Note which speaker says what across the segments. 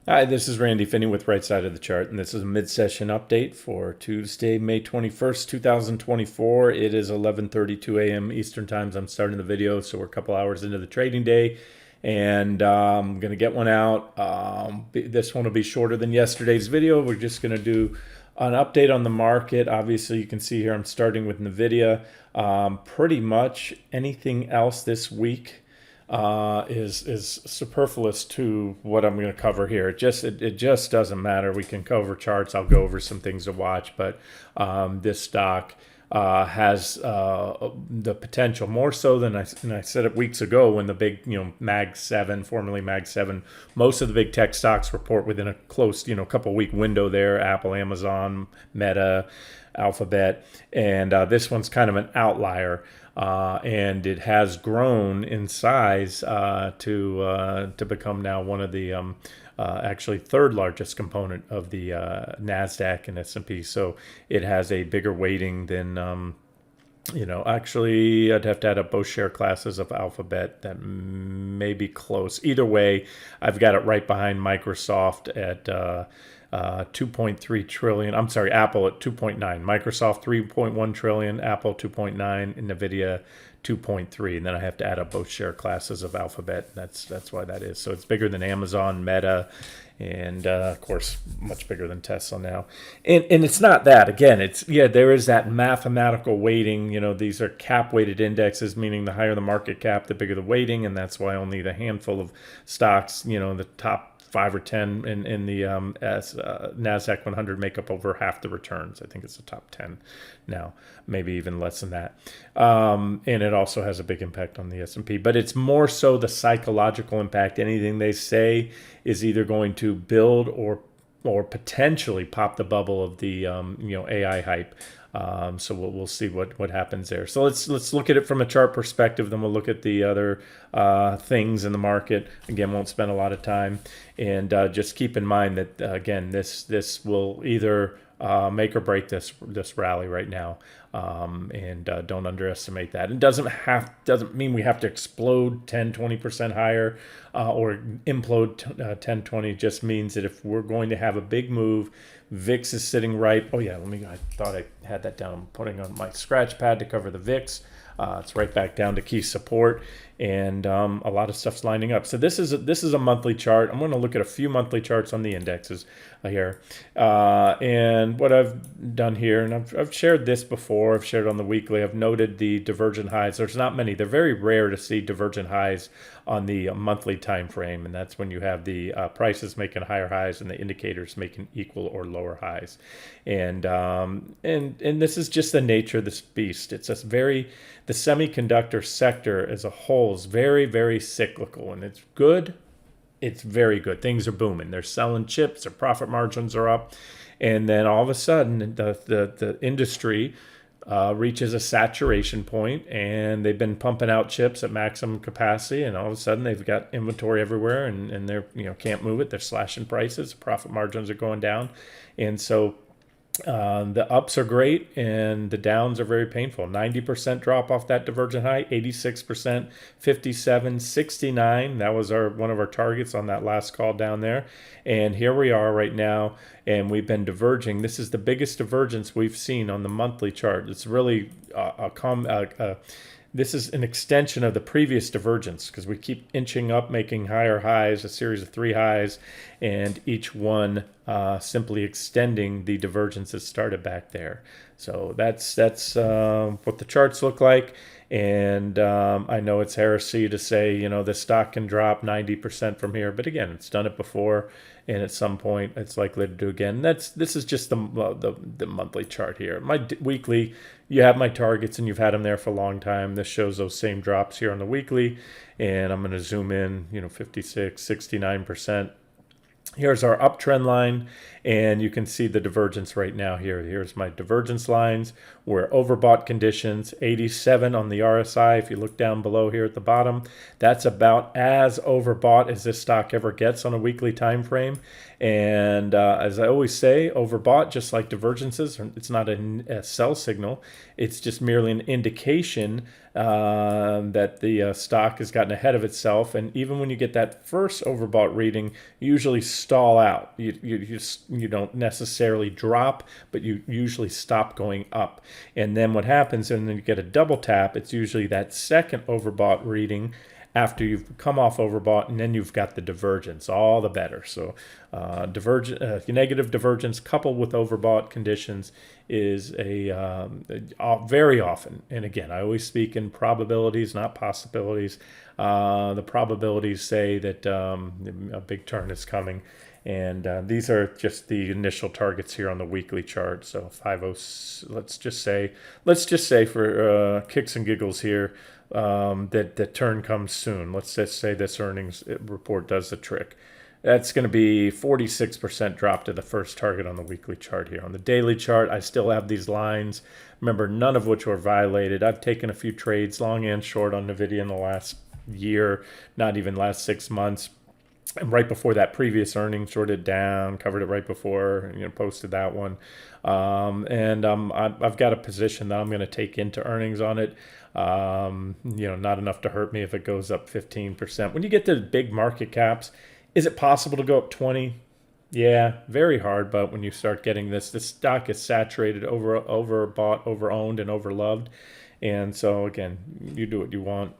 Speaker 1: Hi, this is Randy Finney with Right Side of the Chart, and this is a mid-session update for Tuesday, May 21st, 2024. It is 11:32 a.m. Eastern Time. I'm starting the video, so we're a couple hours into the trading day, and I'm going to get one out. This one will be shorter than yesterday's video. We're just going to do an update on the market. Obviously, you can see here I'm starting with NVDA. Pretty much anything else this week is superfluous to what I'm going to cover here. It just doesn't matter. We can cover charts. I'll go over some things to watch, but this stock has the potential more so than I said it weeks ago when the big Mag 7, formerly Mag 7, most of the big tech stocks report within a close couple week window there. Apple, Amazon, Meta, Alphabet, and this one's kind of an outlier. And it has grown in size to become now one of the actually third largest component of the NASDAQ and S&P. So it has a bigger weighting than actually I'd have to add up both share classes of Alphabet. That may be close. Either way, I've got it right behind Microsoft at 2.3 trillion. I'm sorry, Apple at 2.9, Microsoft 3.1 trillion, Apple 2.9, and NVIDIA 2.3. And then I have to add up both share classes of Alphabet. That's why that is. So it's bigger than Amazon, Meta, and of course much bigger than Tesla now. And it's not that. Again, there is that mathematical weighting. These are cap weighted indexes, meaning the higher the market cap, the bigger the weighting, and that's why only the handful of stocks, the top 5 or 10 in the NASDAQ 100 make up over half the returns. I think it's the top 10 now, maybe even less than that. And it also has a big impact on the S&P. But it's more so the psychological impact. Anything they say is either going to build or potentially pop the bubble of the AI hype. So we'll see what happens there. So let's look at it from a chart perspective. Then we'll look at the other things in the market. Again, won't spend a lot of time, and just keep in mind that again, this will either make or break this rally right now, and don't underestimate that. It doesn't mean we have to explode 10-20% higher or implode 10-20. It just means that if we're going to have a big move, VIX is sitting right. Oh yeah, I thought I had that down. I'm putting on my scratch pad to cover the VIX. It's right back down to key support, and a lot of stuff's lining up. So this is a monthly chart. I'm going to look at a few monthly charts on the indexes here, and what I've done here, and I've shared this before. I've shared on the weekly. I've noted the divergent highs. There's not many. They're very rare to see divergent highs on the monthly time frame, and that's when you have the prices making higher highs and the indicators making equal or lower highs. And this is just the nature of this beast. It's just the semiconductor sector as a whole is very, very cyclical, and it's good. It's very good. Things are booming. They're selling chips. Their profit margins are up, and then all of a sudden, the industry reaches a saturation point, and they've been pumping out chips at maximum capacity, and all of a sudden they've got inventory everywhere, and they're can't move it. They're slashing prices. Profit margins are going down, and so the ups are great and the downs are very painful. 90% drop off that divergent high, 86%, 57, 69. That was one of our targets on that last call down there. And here we are right now, and we've been diverging. This is the biggest divergence we've seen on the monthly chart. It's really this is an extension of the previous divergence because we keep inching up, making higher highs, a series of 3 highs, and each one simply extending the divergence that started back there. So that's what the charts look like. And I know it's heresy to say, the stock can drop 90% from here. But again, it's done it before, and at some point it's likely to do again. This is just the monthly chart here. My weekly, you have my targets, and you've had them there for a long time. This shows those same drops here on the weekly, and I'm going to zoom in, 56, 69%. Here's our uptrend line, and you can see the divergence right now here. Here's my divergence lines. We're overbought conditions, 87 on the RSI. If you look down below here at the bottom, that's about as overbought as this stock ever gets on a weekly time frame. And as I always say, overbought, just like divergences, it's not a sell signal. It's just merely an indication that the stock has gotten ahead of itself. And even when you get that first overbought reading, you usually stall out. You don't necessarily drop, but you usually stop going up. And then what happens, and then you get a double tap, it's usually that second overbought reading after you've come off overbought, and then you've got the divergence, all the better. So negative divergence coupled with overbought conditions is very often, and again, I always speak in probabilities, not possibilities. The probabilities say that a big turn is coming, and these are just the initial targets here on the weekly chart. So 50, let's just say for kicks and giggles here, that the turn comes soon. Let's just say this earnings report does the trick. That's going to be 46% drop to the first target on the weekly chart here. On the daily chart, I still have these lines. Remember, none of which were violated. I've taken a few trades, long and short, on NVIDIA in the last year, not even last 6 months. And right before that previous earnings, shorted down, covered it right before, posted that one. I've got a position that I'm going to take into earnings on it. Not enough to hurt me if it goes up 15%. When you get to big market caps, is it possible to go up 20? Yeah, very hard. But when you start getting this stock is saturated, overbought, overowned, and overloved. And so again, you do what you want.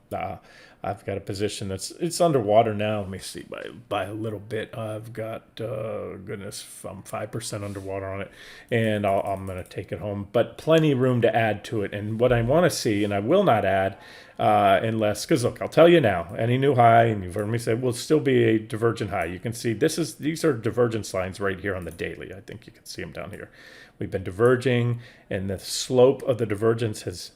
Speaker 1: I've got a position it's underwater now. Let me see, by a little bit. I've got goodness, I'm 5% underwater on it, and I'm going to take it home. But plenty of room to add to it. And what I want to see, and I will not add unless, because look, I'll tell you now, any new high, and you've heard me say, will still be a divergent high. You can see these are divergence lines right here on the daily. I think you can see them down here. We've been diverging, and the slope of the divergence has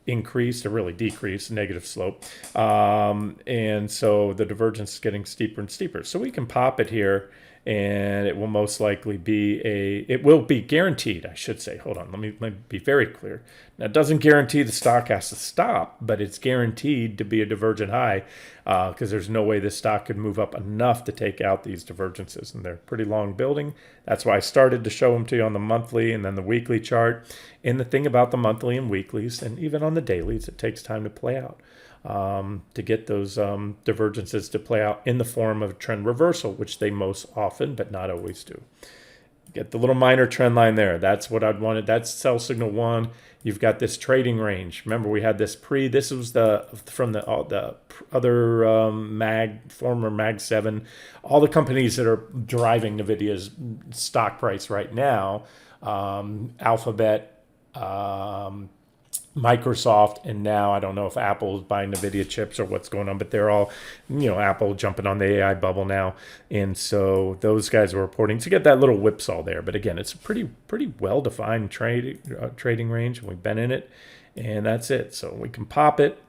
Speaker 1: increased or really decreased, negative slope. And so the divergence is getting steeper and steeper. So we can pop it here, and it will most likely be it will be guaranteed, I should say. Hold on, let me be very clear. Now, it doesn't guarantee the stock has to stop, but it's guaranteed to be a divergent high because there's no way this stock could move up enough to take out these divergences. And they're pretty long building. That's why I started to show them to you on the monthly and then the weekly chart. And the thing about the monthly and weeklies, and even on the dailies, it takes time to play out. To get those divergences to play out in the form of a trend reversal, which they most often, but not always do. Get the little minor trend line there. That's what I'd wanted. That's sell signal 1. You've got this trading range. Remember, we had this this was from the other former Mag 7. All the companies that are driving NVIDIA's stock price right now, Alphabet, Microsoft, and now I don't know if Apple is buying NVIDIA chips or what's going on, but they're all, Apple jumping on the AI bubble now. And so those guys are reporting to get that little whipsaw there. But again, it's a pretty well-defined trading range, and we've been in it, and that's it. So we can pop it.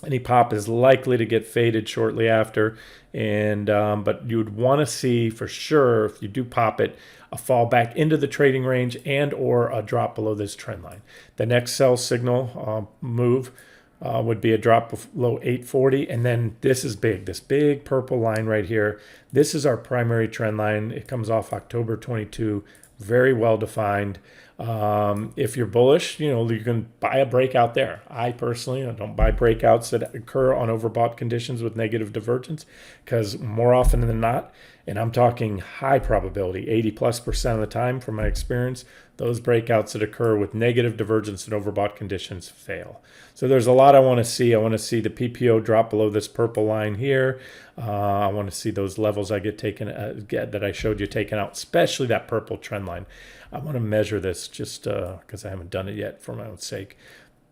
Speaker 1: Any pop is likely to get faded shortly after, and but you would want to see for sure, if you do pop it, a fall back into the trading range and or a drop below this trend line. The next sell signal move would be a drop below 840, and then this is big. This big purple line right here. This is our primary trend line. It comes off October 22, very well defined. If you're bullish, you can buy a breakout there. I personally don't buy breakouts that occur on overbought conditions with negative divergence, because more often than not, and I'm talking high probability, 80+% of the time from my experience, those breakouts that occur with negative divergence and overbought conditions fail. So there's a lot I want to see. I want to see the PPO drop below this purple line here. I want to see those levels I that I showed you taken out, especially that purple trend line. I want to measure this just because I haven't done it yet for my own sake.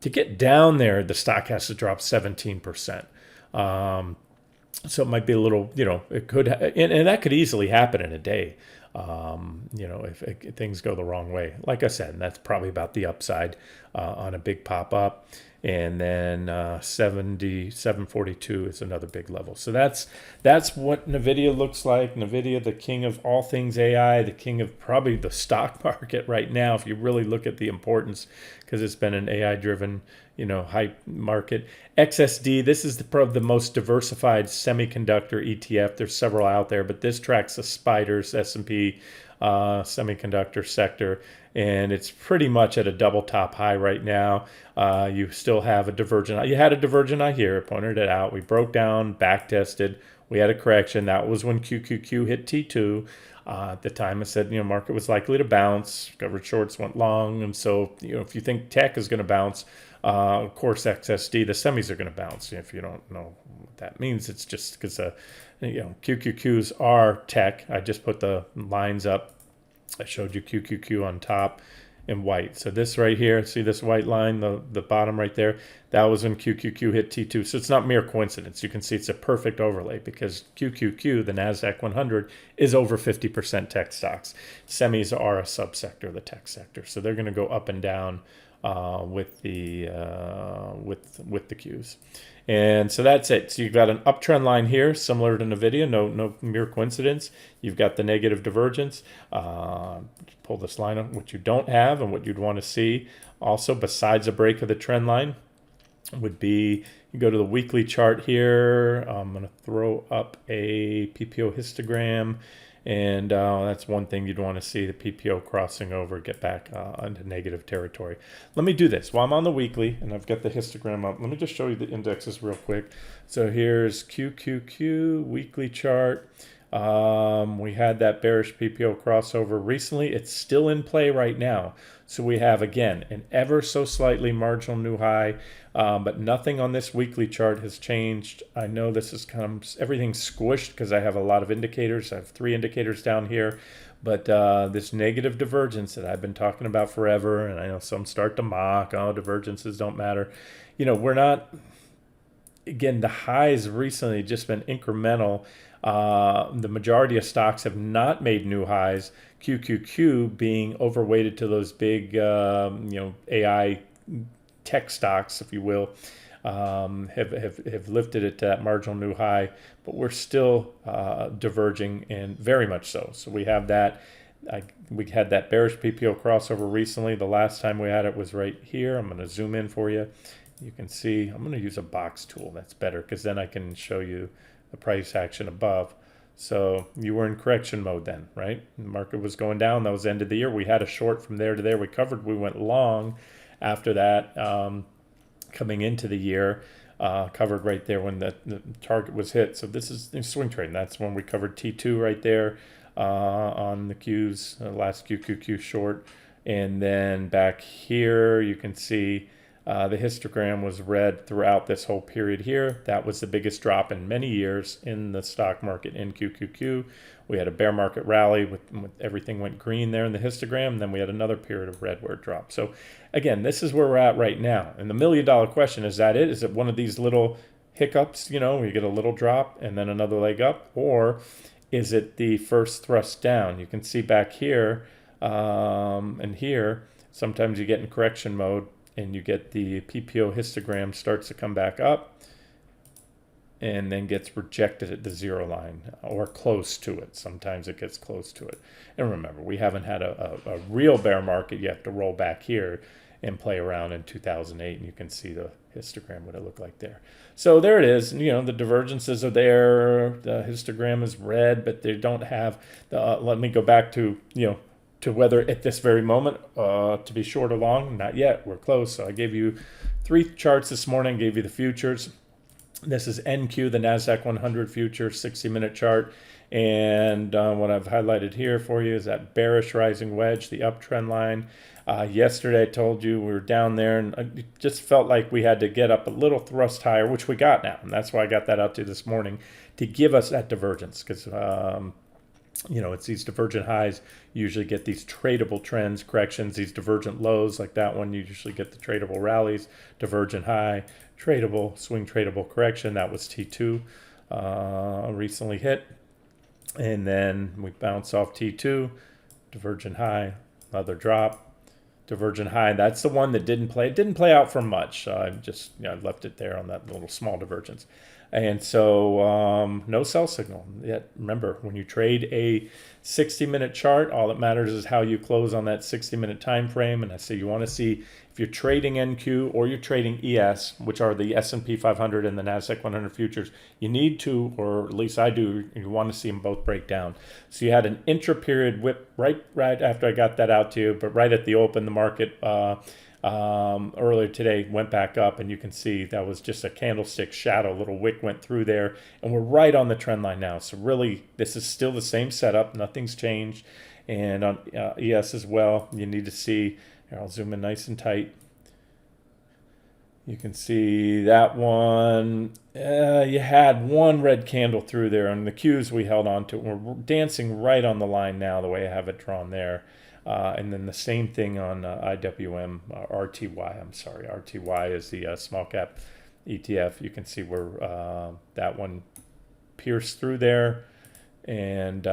Speaker 1: To get down there, the stock has to drop 17%. So it might be a little, it could, and that could easily happen in a day. If things go the wrong way. Like I said, that's probably about the upside on a big pop up. And then 742 is another big level. So that's what NVIDIA looks like. NVIDIA, the king of all things AI, the king of probably the stock market right now, if you really look at the importance, because it's been an AI-driven, hype market. XSD, this is the most diversified semiconductor ETF. There's several out there, but this tracks the spiders, S&P semiconductor sector, and it's pretty much at a double top high right now. You still have a divergent. You had a divergent eye here. I pointed it out. We broke down, back tested. We had a correction. That was when QQQ hit T2. At the time, I said, market was likely to bounce. Covered shorts went long, and so if you think tech is going to bounce, of course, XSD, the semis are going to bounce. If you don't know what that means, it's just because QQQs are tech. I just put the lines up. I showed you QQQ on top in white. So this right here, see this white line, the bottom right there, that was when QQQ hit T2. So it's not mere coincidence. You can see it's a perfect overlay because QQQ, the NASDAQ 100, is over 50% tech stocks. Semis are a subsector of the tech sector. So they're going to go up and down with the Qs. And so that's it. So you've got an uptrend line here, similar to NVIDIA, no mere coincidence. You've got the negative divergence. Pull this line up, what you don't have and what you'd want to see. Also, besides a break of the trend line, would be you go to the weekly chart here. I'm going to throw up a PPO histogram. And that's one thing you'd want to see, the PPO crossing over, get back into negative territory. Let me do this. While I'm on the weekly, and I've got the histogram up, let me just show you the indexes real quick. So here's QQQ, weekly chart. We had that bearish PPO crossover recently. It's still in play right now. So we have, again, an ever so slightly marginal new high, but nothing on this weekly chart has changed. I know this is kind of everything's squished because I have a lot of indicators. I have 3 indicators down here, but this negative divergence that I've been talking about forever, and I know some start to mock, divergences don't matter. We're not, again, the highs recently just been incremental. The majority of stocks have not made new highs. QQQ being overweighted to those big, AI tech stocks, if you will, have lifted it to that marginal new high. But we're still diverging, and very much so. So we have that. We had that bearish PPO crossover recently. The last time we had it was right here. I'm going to zoom in for you. You can see. I'm going to use a box tool. That's better because then I can show you the price action above. So you were in correction mode then, right? The market was going down. That was the end of the year. We had a short from there to there. We covered. We went long after that, coming into the year. Covered right there when the target was hit. So this is swing trading. That's when we covered T2 right there on the Qs, last QQQ short. And then back here, you can see the histogram was red throughout this whole period here. That was the biggest drop in many years in the stock market in QQQ. We had a bear market rally with everything went green there in the histogram. And then we had another period of red where it dropped. So again, this is where we're at right now. And the $1 million question, is that it? Is it one of these little hiccups, where you get a little drop and then another leg up? Or is it the first thrust down? You can see back here and here, sometimes you get in correction mode, and you get the PPO histogram starts to come back up and then gets rejected at the 0 line or close to it. Sometimes it gets close to it. And remember, we haven't had a real bear market. You have to roll back here and play around in 2008, and you can see the histogram, what it looked like there. So there it is. The divergences are there. The histogram is red, but they don't have the, let me go back to, to whether at this very moment to be short or long. Not yet. We're close. So I gave you 3 charts this morning, gave you the futures. This is NQ, the NASDAQ 100 future 60-minute chart. And what I've highlighted here for you is that bearish rising wedge, the uptrend line. Yesterday I told you we were down there, and it just felt like we had to get up a little thrust higher, which we got now. And that's why I got that out to you this morning, to give us that divergence, because it's these divergent highs. You usually get these tradable trends, corrections, these divergent lows like that one. You usually get the tradable rallies, divergent high, tradable, swing tradable correction. That was T2 recently hit. And then we bounce off T2, divergent high, another drop, divergent high. That's the one that didn't play. It didn't play out for much. I just left it there on that little small divergence. And so no sell signal. Yet remember, when you trade a 60-minute chart, all that matters is how you close on that 60-minute time frame. And I say you want to see, if you're trading NQ or you're trading ES, which are the S&P 500 and the NASDAQ 100 futures, you need to, or at least I do, you want to see them both break down. So you had an intra-period whip right after I got that out to you, but right at the open, the market earlier today went back up, and you can see that was just a candlestick shadow. Little wick went through there, and we're right on the trend line now. So really, this is still the same setup. Nothing's changed. And on ES as well, you need to see, here, I'll zoom in nice and tight. You can see that one, you had one red candle through there, and the Qs we held on to. We're dancing right on the line now, the way I have it drawn there. And then the same thing on IWM, RTY, I'm sorry. RTY is the small cap ETF. You can see where that one pierced through there. And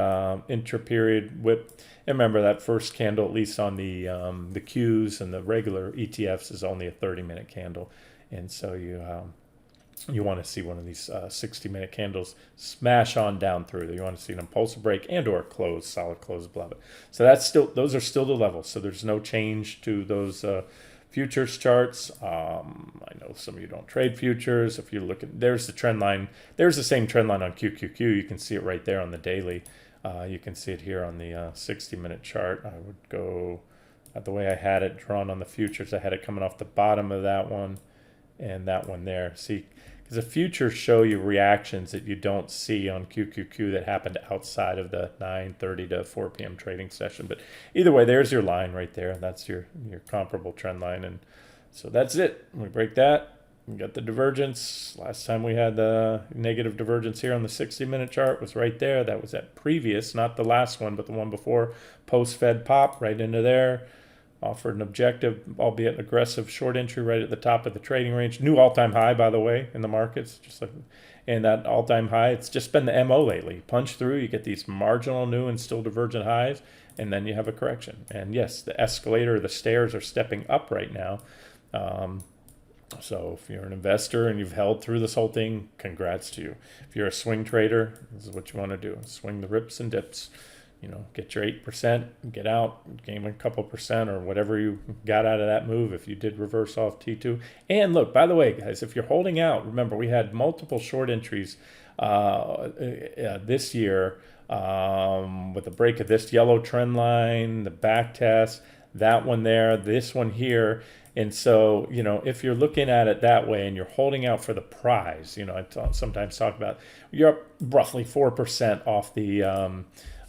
Speaker 1: intra-period whip. And remember, that first candle, at least on the Qs and the regular ETFs, is only a 30-minute candle. And so you want to see one of these 60-minute candles smash on down through. You want to see an impulsive break and or close, solid close above it. So that's still, those are still the levels. So there's no change to those futures charts. I know some of you don't trade futures. If you look at, there's the trend line. There's the same trend line on QQQ. You can see it right there on the daily. You can see it here on the 60-minute chart. I would go the way I had it drawn on the futures. I had it coming off the bottom of that one and that one there. See, because the futures show you reactions that you don't see on QQQ that happened outside of the 9:30 to 4 p.m. trading session. But either way, there's your line right there. That's your comparable trend line. And so that's it. We break that. We got the divergence. Last time we had the negative divergence here on the 60-minute chart was right there. That was that previous, not the last one, but the one before, post-Fed pop right into there. Offered an objective, albeit aggressive short entry right at the top of the trading range. New all-time high, by the way, in the markets. Just like, and that all-time high, it's just been the MO lately. Punch through, you get these marginal new and still divergent highs, and then you have a correction. And yes, the escalator, the stairs are stepping up right now. So if you're an investor and you've held through this whole thing, congrats to you. If you're a swing trader, this is what you want to do. Swing the rips and dips. You know, get your 8%, get out, gain a couple percent or whatever you got out of that move if you did reverse off T2. And look, by the way, guys, if you're holding out, remember we had multiple short entries this year with the break of this yellow trend line, the back test, that one there, this one here. And so, you know, if you're looking at it that way and you're holding out for the prize, you know, I sometimes talk about you're up roughly 4% off the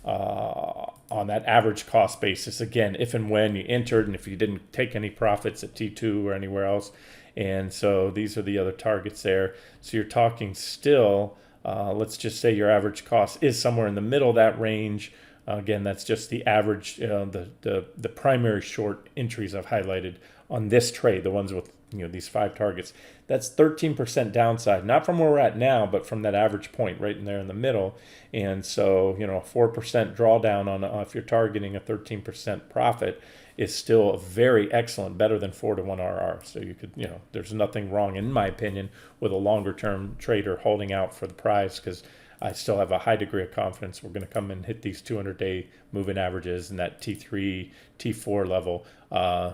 Speaker 1: on that average cost basis, again, if and when you entered and if you didn't take any profits at T2 or anywhere else. And so these are the other targets there. So you're talking still, let's just say your average cost is somewhere in the middle of that range. Again, that's just the average, the primary short entries I've highlighted on this trade, the ones with, you know, these 5 targets. That's 13% downside, not from where we're at now, but from that average point right in there in the middle. And so, you know, a 4% drawdown on if you're targeting a 13% profit is still very excellent, better than 4-to-1 RR. So you could, you know, there's nothing wrong, in my opinion, with a longer term trader holding out for the prize, because I still have a high degree of confidence we're going to come and hit these 200-day moving averages and that T3, T4 level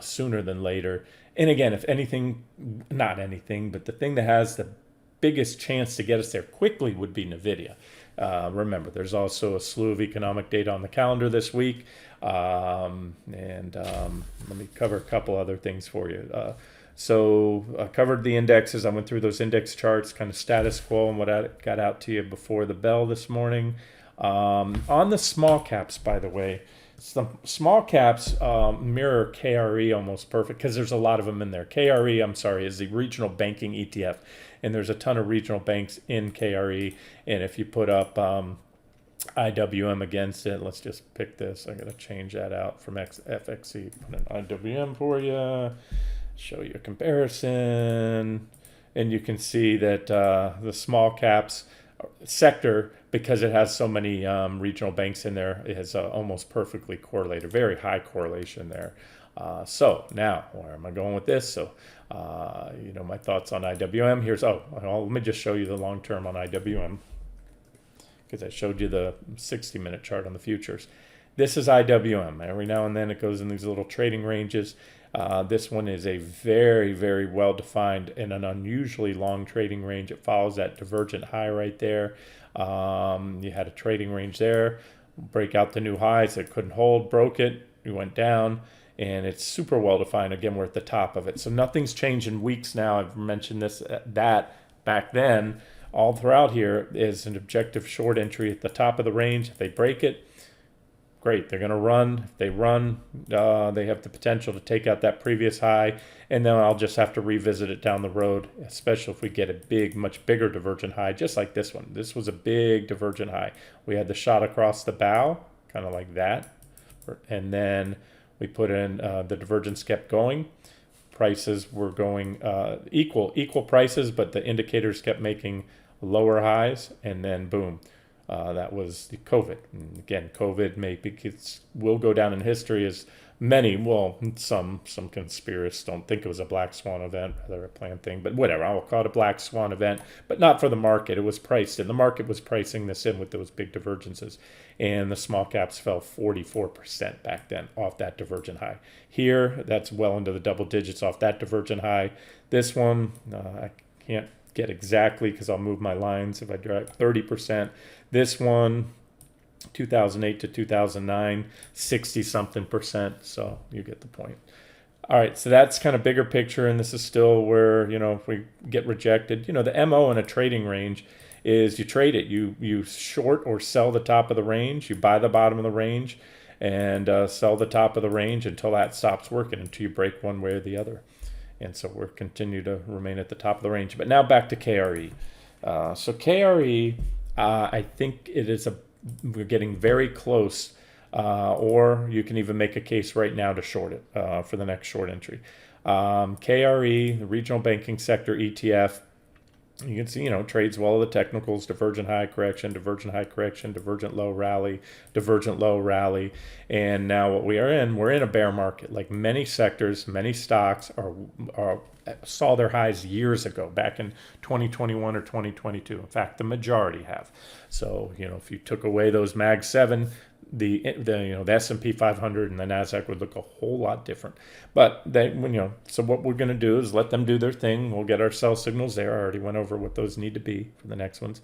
Speaker 1: sooner than later. And again, if anything, not anything, but the thing that has the biggest chance to get us there quickly would be NVDA. Remember, there's also a slew of economic data on the calendar this week. Let me cover a couple other things for you. So I covered the indexes. I went through those index charts, kind of status quo and what I got out to you before the bell this morning. On the small caps, by the way, some small caps mirror KRE almost perfect because there's a lot of them in there. KRE, I'm sorry, is the regional banking ETF. And there's a ton of regional banks in KRE. And if you put up IWM against it, let's just pick this. I got to change that out from FXE. Put an IWM for you. Show you a comparison, and you can see that the small caps sector, because it has so many regional banks in there, it has almost perfectly correlated, very high correlation there. So now, where am I going with this? So, you know, my thoughts on IWM. Here's, let me just show you the long term on IWM, because I showed you the 60-minute chart on the futures. This is IWM. Every now and then it goes in these little trading ranges. This one is a very, very well defined and an unusually long trading range. It follows that divergent high right there. You had a trading range there, break out the new highs. It couldn't hold, broke it, we went down, and it's super well defined. Again, we're at the top of it. So nothing's changed in weeks now. I've mentioned this, that back then. All throughout here is an objective short entry at the top of the range. If they break it, great, they're going to run. If they run, they have the potential to take out that previous high, and then I'll just have to revisit it down the road, especially if we get a big, much bigger divergent high, just like this one. This was a big divergent high. We had the shot across the bow, kind of like that, and then we put in the divergence kept going. Prices were going equal prices, but the indicators kept making lower highs, and then boom. That was the COVID. And again, COVID will go down in history as some conspiracists don't think it was a black swan event, rather a planned thing, but whatever. I'll call it a black swan event, but not for the market. It was priced in. The market was pricing this in with those big divergences, and the small caps fell 44% back then off that divergent high. Here, that's well into the double digits off that divergent high. This one, I can't get exactly because I'll move my lines if I drag 30%. This one, 2008 to 2009, 60 something percent. So you get the point. All right, so that's kind of bigger picture, and this is still where, if we get rejected, the MO in a trading range is you trade it. You short or sell the top of the range, you buy the bottom of the range, and sell the top of the range until that stops working, until you break one way or the other. And so we'll continue to remain at the top of the range. But now back to KRE. So KRE, I think we're getting very close, or you can even make a case right now to short it for the next short entry. KRE, the regional banking sector ETF, you can see, trades well the technicals, divergent high correction, divergent low rally, divergent low rally. And now what we're in a bear market. Like many sectors, many stocks saw their highs years ago, back in 2021 or 2022. In fact, the majority have. So, if you took away those Mag 7, the S&P 500 and the Nasdaq would look a whole lot different. But so what we're going to do is let them do their thing. We'll get our sell signals there. I already went over what those need to be for the next ones.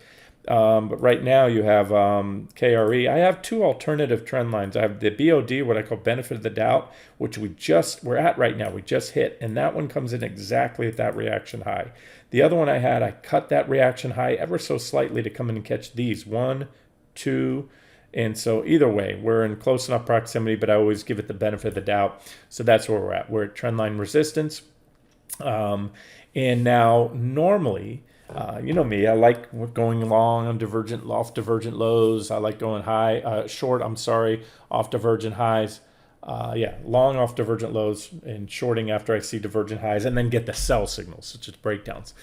Speaker 1: But right now you have KRE. I have two alternative trend lines. I have the BOD, what I call benefit of the doubt, which we're at right now. We just hit, and that one comes in exactly at that reaction high. The other one I cut that reaction high ever so slightly to come in and catch these 1, 2. And so either way, we're in close enough proximity, but I always give it the benefit of the doubt. So that's where we're at. We're at trendline resistance. And now normally, you know me, I like going long on off divergent lows. I like going short, off divergent highs. Long off divergent lows and shorting after I see divergent highs, and then get the sell signals, such as breakdowns.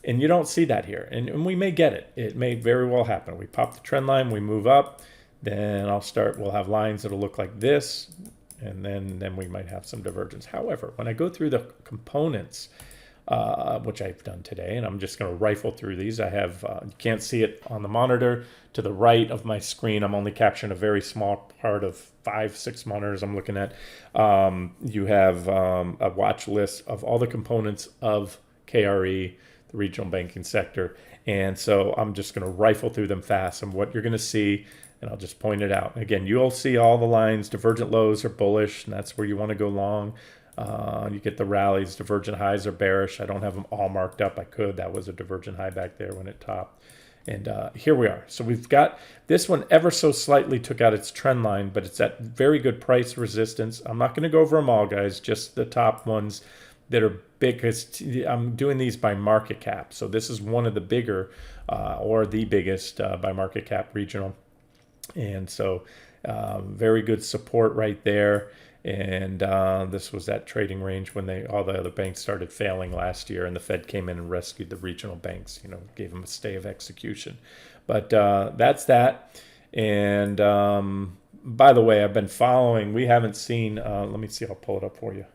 Speaker 1: And you don't see that here. And we may get it. It may very well happen. We pop the trend line, we move up, then we'll have lines that'll look like this, and then we might have some divergence. However, when I go through the components, which I've done today, and I'm just going to rifle through these. I have, you can't see it on the monitor. To the right of my screen, I'm only capturing a very small part of 5-6 monitors I'm looking at. You have a watch list of all the components of KRE, the regional banking sector. And so I'm just going to rifle through them fast. And what you're going to see, and I'll just point it out. Again, you'll see all the lines. Divergent lows are bullish, and that's where you want to go long. You get the rallies. Divergent highs are bearish. I don't have them all marked up. I could. That was a divergent high back there when it topped. And here we are. So we've got this one ever so slightly took out its trend line, but it's at very good price resistance. I'm not going to go over them all, guys, just the top ones that are big, because I'm doing these by market cap. So this is one of the bigger or the biggest by market cap regional. And so very good support right there. And this was that trading range when all the other banks started failing last year, and the Fed came in and rescued the regional banks, gave them a stay of execution. But that's that. And by the way, I've been following, we haven't seen, let me see, I'll pull it up for you.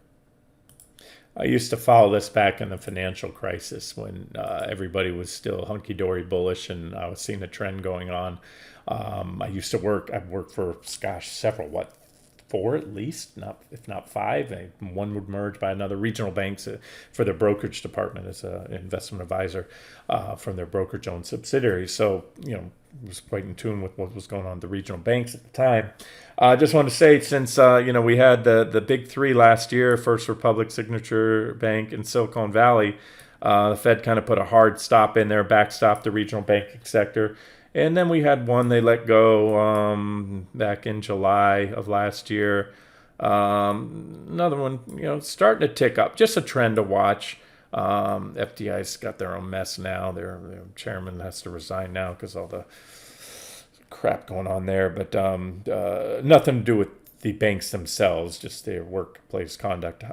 Speaker 1: I used to follow this back in the financial crisis when everybody was still hunky-dory bullish, and I was seeing a trend going on. I've worked for, four at least, not if not five. One would merge by another regional banks for their brokerage department as an investment advisor from their brokerage-owned subsidiaries. So, was quite in tune with what was going on at the regional banks at the time. I just wanted to say, since we had the big three last year, First Republic, Signature Bank, and Silicon Valley, the Fed kind of put a hard stop in there, backstopped the regional banking sector. And then we had one they let go back in July of last year. Another one, starting to tick up. Just a trend to watch. FDIC's got their own mess now. Their chairman has to resign now because all the crap going on there. But nothing to do with the banks themselves, just their workplace conduct.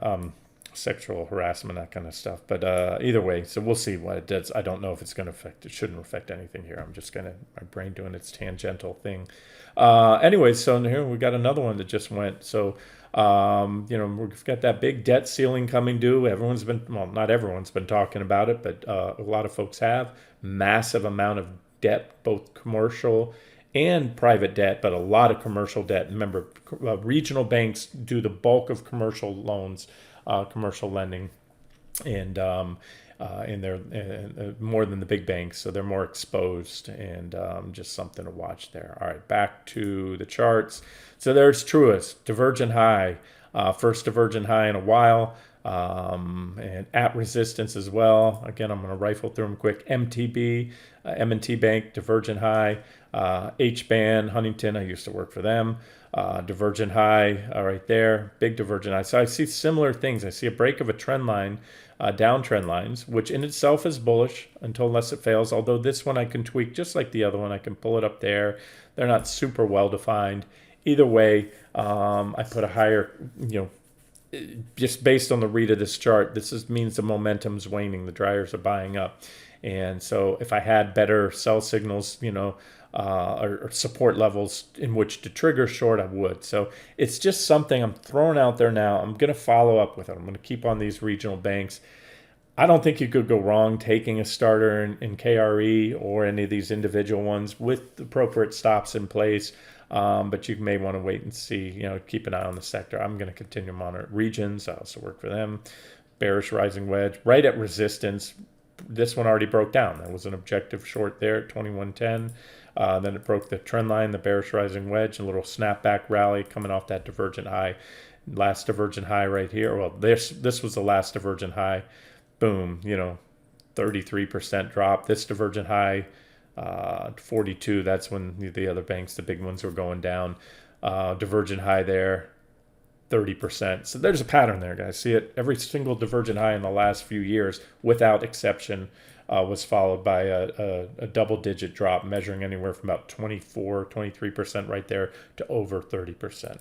Speaker 1: Sexual harassment, that kind of stuff. But either way, so we'll see what it does. I don't know if it's going to affect, it shouldn't affect anything here. I'm just going to, my brain doing its tangential thing. Anyway, so here we got another one that just went. So, we've got that big debt ceiling coming due. Everyone's been, well, not everyone's been talking about it, but a lot of folks have. Massive amount of debt, both commercial and private debt, but a lot of commercial debt. Remember, regional banks do the bulk of commercial loans, commercial lending, and they're more than the big banks, so they're more exposed, and just something to watch there. All right, back to the charts. So there's Truist, divergent high, first divergent high in a while, and at resistance as well. Again, I'm going to rifle through them quick. MTB, M&T Bank, divergent high. H-Band, Huntington, I used to work for them. Divergent high right there, big divergent high. So I see similar things. I see a break of a trend line, downtrend lines, which in itself is bullish unless it fails. Although this one I can tweak just like the other one. I can pull it up there. They're not super well defined. Either way, I put a higher, just based on the read of this chart, means the momentum's waning. The dryers are buying up. And so if I had better sell signals, or support levels in which to trigger short, I would. So it's just something I'm throwing out there now. I'm going to follow up with it. I'm going to keep on these regional banks. I don't think you could go wrong taking a starter in KRE or any of these individual ones with appropriate stops in place. But you may want to wait and see, keep an eye on the sector. I'm going to continue to monitor regions. I also work for them. Bearish rising wedge right at resistance. This one already broke down. There was an objective short there at 2110. Then it broke the trend line, the bearish rising wedge, a little snapback rally coming off that divergent high. Last divergent high right here. Well, this was the last divergent high. Boom, 33% drop. This divergent high, 42, that's when the other banks, the big ones, were going down. Divergent high there, 30%. So there's a pattern there, guys. See it? Every single divergent high in the last few years, without exception, was followed by a double-digit drop, measuring anywhere from about 23% right there to over 30%.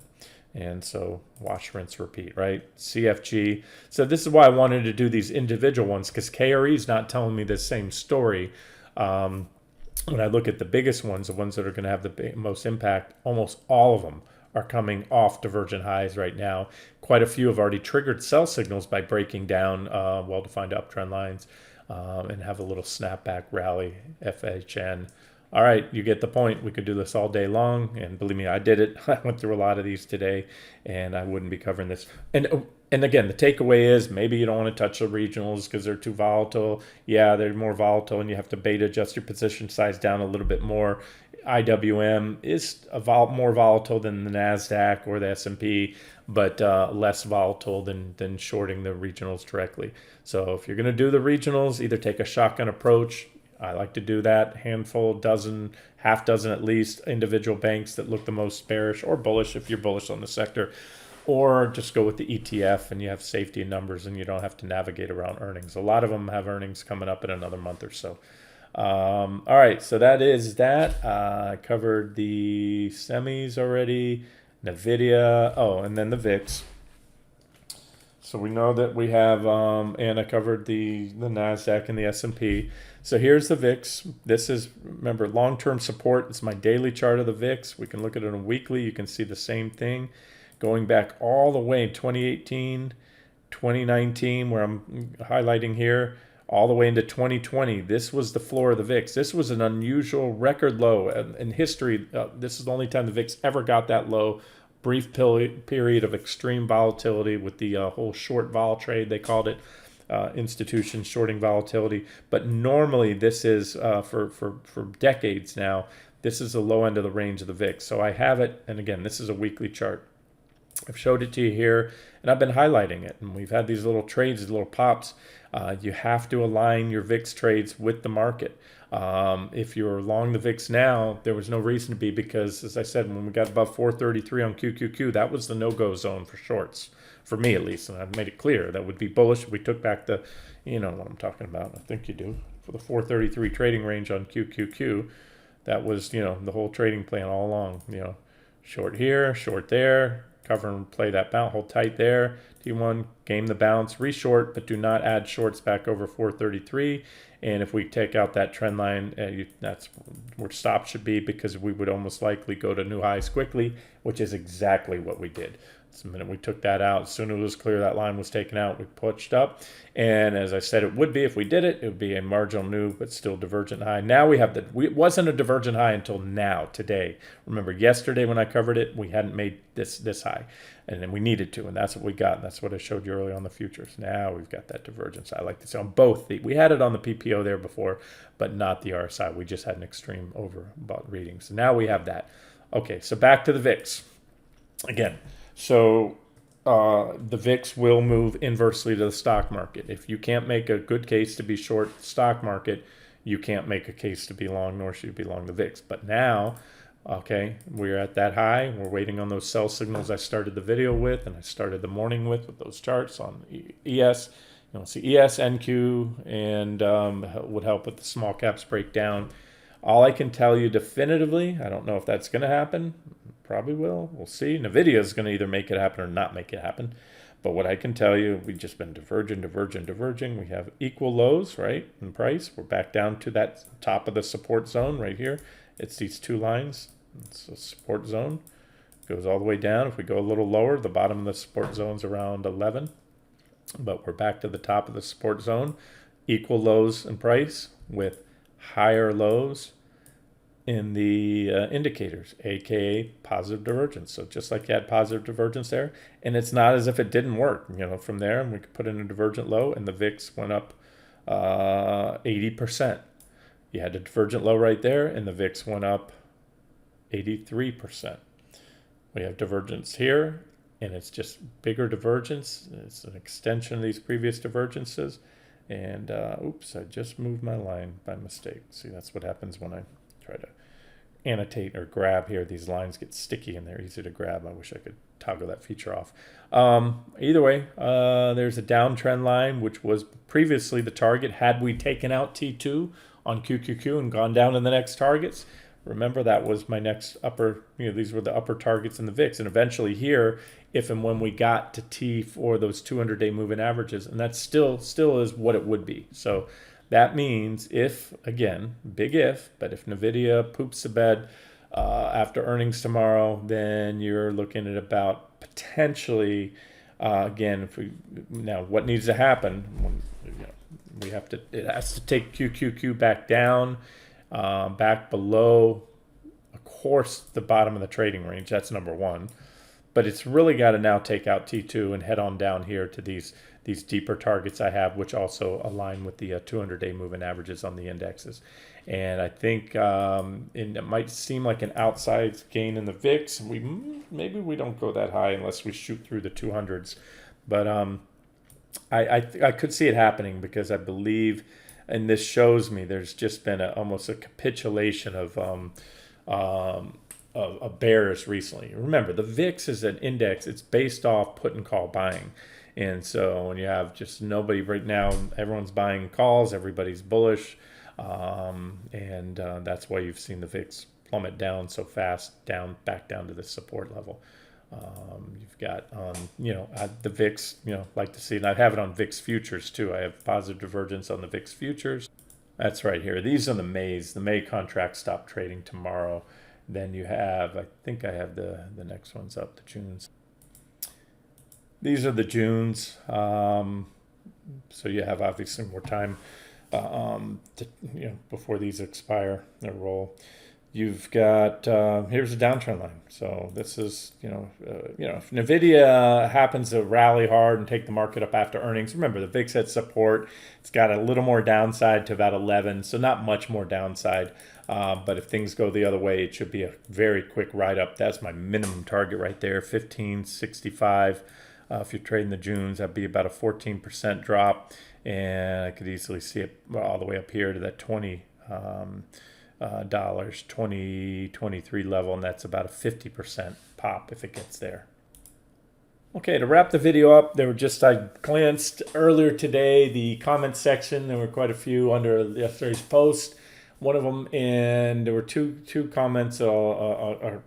Speaker 1: And so wash, rinse, repeat, right? CFG. So this is why I wanted to do these individual ones, because KRE is not telling me the same story. When I look at the biggest ones, the ones that are going to have the most impact, almost all of them are coming off divergent highs right now. Quite a few have already triggered sell signals by breaking down well-defined uptrend lines and have a little snapback rally, FHN. All right, you get the point. We could do this all day long, and believe me, I did it. I went through a lot of these today, and I wouldn't be covering this. And again, the takeaway is maybe you don't want to touch the regionals because they're too volatile. Yeah, they're more volatile, and you have to beta adjust your position size down a little bit more. IWM is more volatile than the NASDAQ or the S&P, but less volatile than shorting the regionals directly. So if you're going to do the regionals, either take a shotgun approach. I like to do that. Handful, dozen, half dozen at least, individual banks that look the most bearish or bullish if you're bullish on the sector. Or just go with the ETF and you have safety in numbers and you don't have to navigate around earnings. A lot of them have earnings coming up in another month or so. All right, so that is that. I covered the semis already, NVDA, and then the VIX. So we know that we have, and I covered the NASDAQ and the S&P. So here's the VIX. This is, remember, long-term support. It's my daily chart of the VIX. We can look at it on a weekly. You can see the same thing going back all the way 2018, 2019, where I'm highlighting here, all the way into 2020. This was the floor of the VIX. This was an unusual record low in history. This is the only time the VIX ever got that low brief period of extreme volatility with the whole short vol trade, they called it, institutions shorting volatility. But normally this is, for decades now, this is the low end of the range of the VIX. So I have it, and again, this is a weekly chart. I've showed it to you here, and I've been highlighting it. And we've had these little trades, these little pops. You have to align your VIX trades with the market. If you're long the VIX now, there was no reason to be, because, as I said, when we got above 433 on QQQ, that was the no-go zone for shorts, for me at least. And I've made it clear that would be bullish. We took back the, you know what I'm talking about, I think you do, for the 433 trading range on QQQ. That was, you know, the whole trading plan all along. You know, short here, short there, cover and play that bounce, hold tight there. T1, game the bounce, reshort, but do not add shorts back over 433. And if we take out that trend line, that's where stop should be, because we would almost likely go to new highs quickly, which is exactly what we did. The minute we took that out, as soon as it was clear that line was taken out, we pushed up. And as I said it would be if we did it, it would be a marginal new but still divergent high. Now we have it wasn't a divergent high until now, today. Remember, yesterday when I covered it, we hadn't made this high. And then we needed to, and that's what we got. And that's what I showed you earlier on the futures. Now we've got that divergence. I like to see on both. We had it on the PPO there before, but not the RSI. We just had an extreme overbought reading. So now we have that. Okay, so back to the VIX. Again, so the VIX will move inversely to the stock market. If you can't make a good case to be short the stock market, you can't make a case to be long, nor should you be long the VIX. But now, okay, we're at that high. We're waiting on those sell signals I started the video with, and I started the morning with those charts on ES. You know, see ES, NQ, and would help with the small caps breakdown. All I can tell you definitively, I don't know if that's going to happen. Probably will. We'll see. NVIDIA is going to either make it happen or not make it happen. But what I can tell you, we've just been diverging. We have equal lows, right, in price. We're back down to that top of the support zone right here. It's these two lines. It's a support zone. Goes all the way down. If we go a little lower, the bottom of the support zone's around 11. But we're back to the top of the support zone. Equal lows in price with higher lows in the indicators, aka positive divergence. So just like you had positive divergence there, and it's not as if it didn't work. You know, from there we could put in a divergent low, and the VIX went up 80%. You had a divergent low right there, and the VIX went up 83%. We have divergence here, and it's just bigger divergence. It's an extension of these previous divergences. And oops, I just moved my line by mistake. See, that's what happens when I try to annotate or grab here. These lines get sticky and they're easy to grab. I wish I could toggle that feature off. Either way, there's a downtrend line, which was previously the target. Had we taken out T2 on QQQ and gone down to the next targets, remember that was my next upper, you know, these were the upper targets in the VIX. And eventually here, if and when we got to T for those 200-day moving averages, and that still is what it would be. So that means if, again, big if, but if NVIDIA poops the bed after earnings tomorrow, then you're looking at about potentially, again, if we, now what needs to happen, when, you know, we have to, it has to take QQQ back down, back below, of course, the bottom of the trading range. That's number one. But it's really got to now take out T2 and head on down here to these deeper targets I have, which also align with the 200-day moving averages on the indexes. And I think it might seem like an outside gain in the VIX. Maybe we don't go that high unless we shoot through the 200s. But I could see it happening, because I believe, and this shows me there's just been almost a capitulation of bears recently. Remember, the VIX is an index. It's based off put and call buying. And so when you have just nobody right now, everyone's buying calls, everybody's bullish. And that's why you've seen the VIX plummet down so fast, back down to the support level. You've got, the VIX, like to see, and I have it on VIX futures too. I have positive divergence on the VIX futures. That's right here. These are the Mays. The May contracts stop trading tomorrow. Then you have, I think I have the next ones up, the Junes. These are the Junes. So you have obviously more time before these expire or roll. You've got here's a downtrend line. So this is if NVDA happens to rally hard and take the market up after earnings, remember the VIX had support. It's got a little more downside to about 11, so not much more downside. But if things go the other way, it should be a very quick ride up. That's my minimum target right there, 1565. If you're trading the Junes, that'd be about a 14% drop, and I could easily see it all the way up here to that 20. Dollars 2023 level, and that's about a 50% pop if it gets there. Okay, to wrap the video up, I glanced earlier today the comment section. There were quite a few under yesterday's post. One of them, and there were two comments. One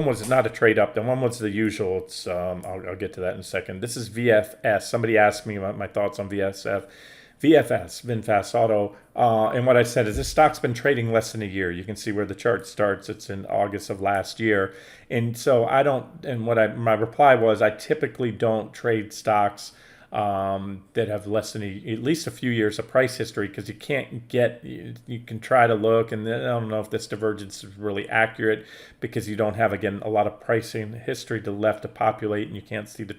Speaker 1: was not a trade up, and one was the usual. It's I'll get to that in a second. This is VFS. Somebody asked me about my thoughts on VFS, VinFast Auto, and what I said is this stock's been trading less than a year. You can see where the chart starts. It's in August of last year, and so I don't. And my reply was I typically don't trade stocks that have less than at least a few years of price history, because you can't get. You can try to look, and I don't know if this divergence is really accurate because you don't have, again, a lot of pricing history to populate, and you can't see the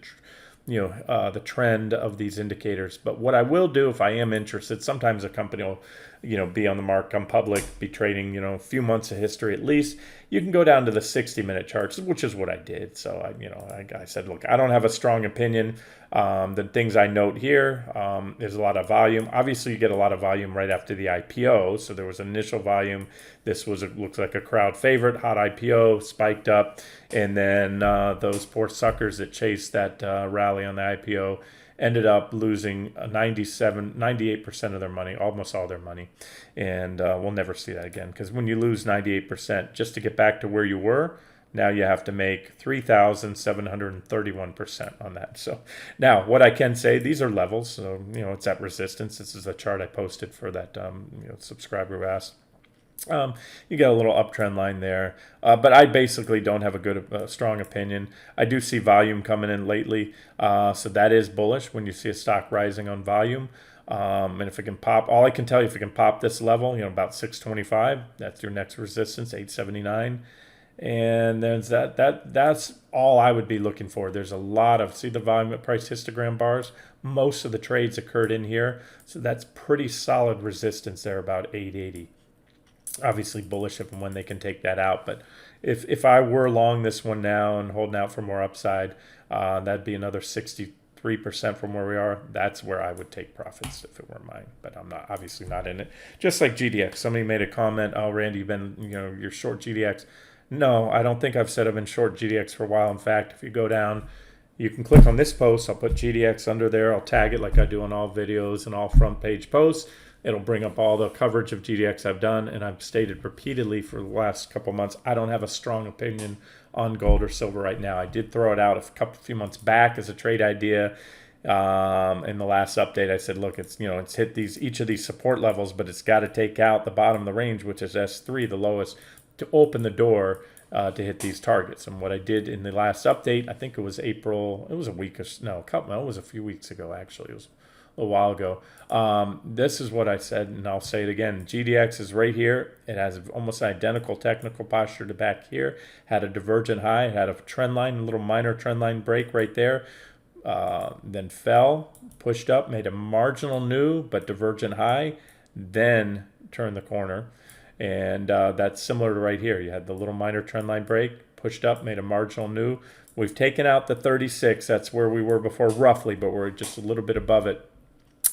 Speaker 1: the trend of these indicators. But what I will do, if I am interested, sometimes a company will be on the market, come public, be trading a few months of history at least. You can go down to the 60-minute charts, which is what I did. So I said, look, I don't have a strong opinion. The things I note here, there's a lot of volume. Obviously you get a lot of volume right after the IPO, so there was initial volume. This looks like a crowd favorite, hot IPO, spiked up, and then those poor suckers that chased that rally on the IPO ended up losing 98% of their money, almost all their money. And we'll never see that again, because when you lose 98%, just to get back to where you were, now you have to make 3,731% on that. So now what I can say, these are levels. So, it's at resistance. This is a chart I posted for that subscriber who asked. You get a little uptrend line there, but I basically don't have a strong opinion. I do see volume coming in lately, so that is bullish when you see a stock rising on volume. And if it can pop, all I can tell you, if it can pop this level, about 625, that's your next resistance, 879. And there's that's all I would be looking for. There's a lot of, see the volume price histogram bars? Most of the trades occurred in here, so that's pretty solid resistance there, about 880. Obviously bullish if and when they can take that out, but if I were long this one now and holding out for more upside, that'd be another 63% from where we are. That's where I would take profits if it were mine, but I'm obviously not in it. Just like GDX, somebody made a comment, oh Randy, you're short GDX. No, I don't think I've said I've been short GDX for a while. In fact, if you go down, you can click on this post. I'll put GDX under there. I'll tag it like I do on all videos and all front page posts. It'll bring up all the coverage of GDX I've done, and I've stated repeatedly for the last couple months, I don't have a strong opinion on gold or silver right now. I did throw it out a few months back as a trade idea. In the last update, I said, look, it's hit each of these support levels, but it's got to take out the bottom of the range, which is S3, the lowest, to open the door to hit these targets. And what I did in the last update, I think it was April, it was a few weeks ago, actually. It was a while ago. This is what I said, and I'll say it again. GDX is right here. It has almost an identical technical posture to back here. Had a divergent high, had a trend line, a little minor trend line break right there. Then fell, pushed up, made a marginal new but divergent high, then turned the corner. And that's similar to right here. You had the little minor trend line break, pushed up, made a marginal new. We've taken out the 36. That's where we were before roughly, but we're just a little bit above it.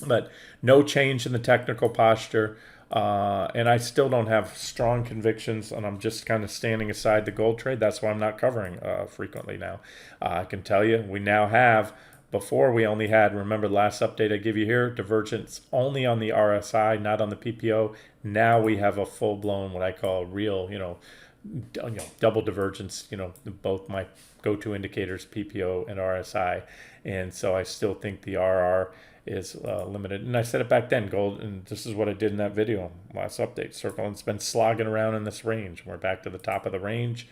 Speaker 1: But no change in the technical posture. And I still don't have strong convictions, and I'm just kind of standing aside the gold trade. That's why I'm not covering frequently now. I can tell you we now have, before we only had, remember the last update I give you here, divergence only on the RSI, not on the PPO. Now we have a full-blown, what I call real, double divergence, both my go-to indicators, PPO and RSI. And so I still think the RR is limited. And I said it back then, gold, and this is what I did in that video, last update, circle, and it's been slogging around in this range. We're back to the top of the range.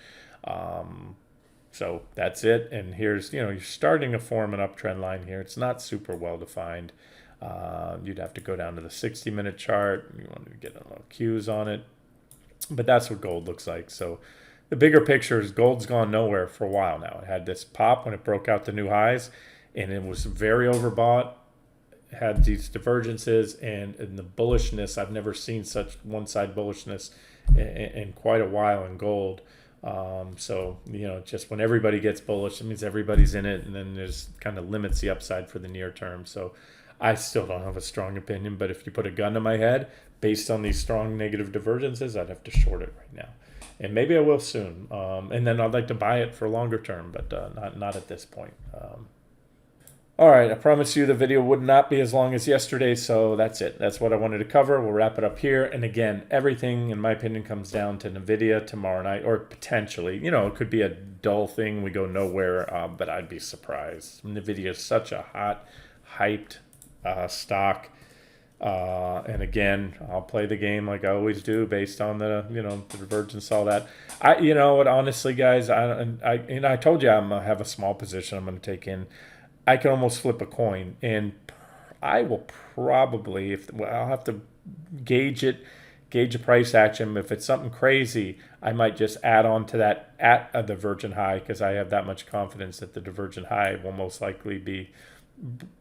Speaker 1: So that's it. And here's, you're starting to form an uptrend line here. It's not super well defined. You'd have to go down to the 60-minute chart. You want to get a little cues on it. But that's what gold looks like. So the bigger picture is gold's gone nowhere for a while now. It had this pop when it broke out the new highs, and it was very overbought, had these divergences, and the bullishness. I've never seen such one-side bullishness in quite a while in gold. So, just when everybody gets bullish, it means everybody's in it, and then there's kind of limits the upside for the near term. So I still don't have a strong opinion, but if you put a gun to my head, based on these strong negative divergences, I'd have to short it right now. And maybe I will soon. And then I'd like to buy it for longer term, but not at this point. All right, I promise you the video would not be as long as yesterday, so that's it. That's what I wanted to cover. We'll wrap it up here. And again, everything, in my opinion, comes down to NVIDIA tomorrow night, or potentially. It could be a dull thing. We go nowhere, but I'd be surprised. NVIDIA is such a hot, hyped stock. And again, I'll play the game like I always do, based on the the divergence, all that. Honestly, guys, I told you I'm gonna have a small position I'm gonna take in. I can almost flip a coin, and I will probably, I'll have to gauge a price action. If it's something crazy, I might just add on to that at a divergent high, because I have that much confidence that the divergent high will most likely be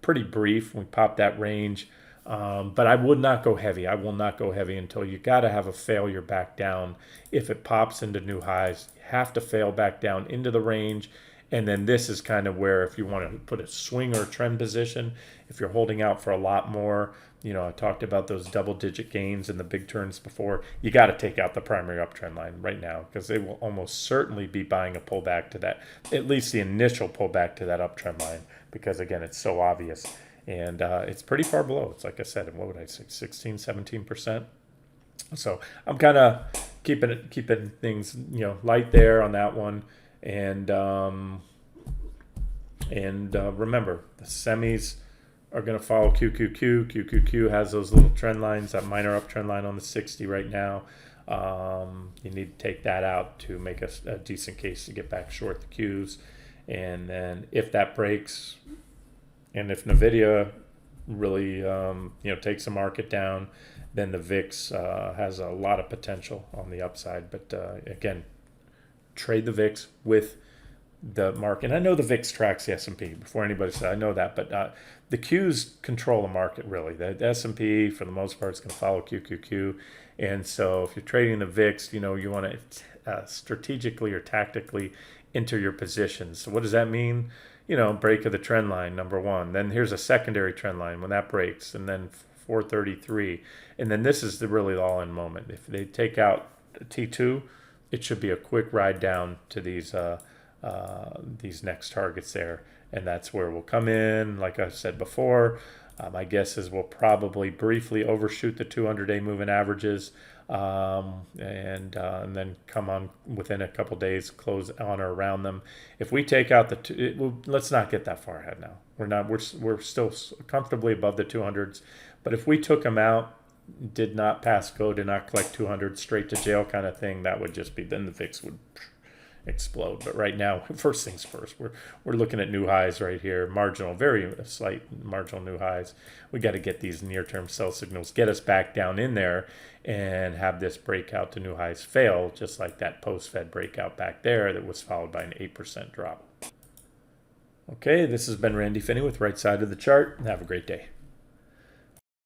Speaker 1: pretty brief. We pop that range. But I would not go heavy. I will not go heavy until you got to have a failure back down. If it pops into new highs, you have to fail back down into the range. And then this is kind of where, if you want to put a swing or a trend position, if you're holding out for a lot more, I talked about those double-digit gains and the big turns before, you got to take out the primary uptrend line right now, because they will almost certainly be buying a pullback to that, at least the initial pullback to that uptrend line, because, again, it's so obvious. And it's pretty far below. It's like I said, what would I say, 16, 17%? So I'm kind of keeping things light there on that one. And remember, the semis are going to follow QQQ. QQQ has those little trend lines, that minor uptrend line on the 60 right now. You need to take that out to make a decent case to get back short the Qs. And then if that breaks, and if NVIDIA really takes the market down, then the VIX has a lot of potential on the upside. But again, trade the VIX with the market. And I know the VIX tracks the S&P before anybody said I know that, but the Qs control the market, really. The S&P, for the most part, is going to follow QQQ. And so if you're trading the VIX, you want to strategically or tactically enter your positions. So what does that mean? Break of the trend line, number one. Then here's a secondary trend line when that breaks, and then 433. And then this is the really all-in moment. If they take out T2, it should be a quick ride down to these next targets there. And that's where we'll come in. Like I said before, my guess is we'll probably briefly overshoot the 200-day moving averages, and then come on within a couple days, close on or around them. If we take out let's not get that far ahead now. We're still comfortably above the 200s, but if we took them out, did not pass go, did not collect 200, straight to jail kind of thing, that would just be, then the VIX would explode. But right now, first things first, we're looking at new highs right here, marginal, very slight marginal new highs. We got to get these near-term sell signals, get us back down in there, and have this breakout to new highs fail, just like that post-Fed breakout back there that was followed by an 8% drop. Okay, this has been Randy Finney with Right Side of the Chart. Have a great day.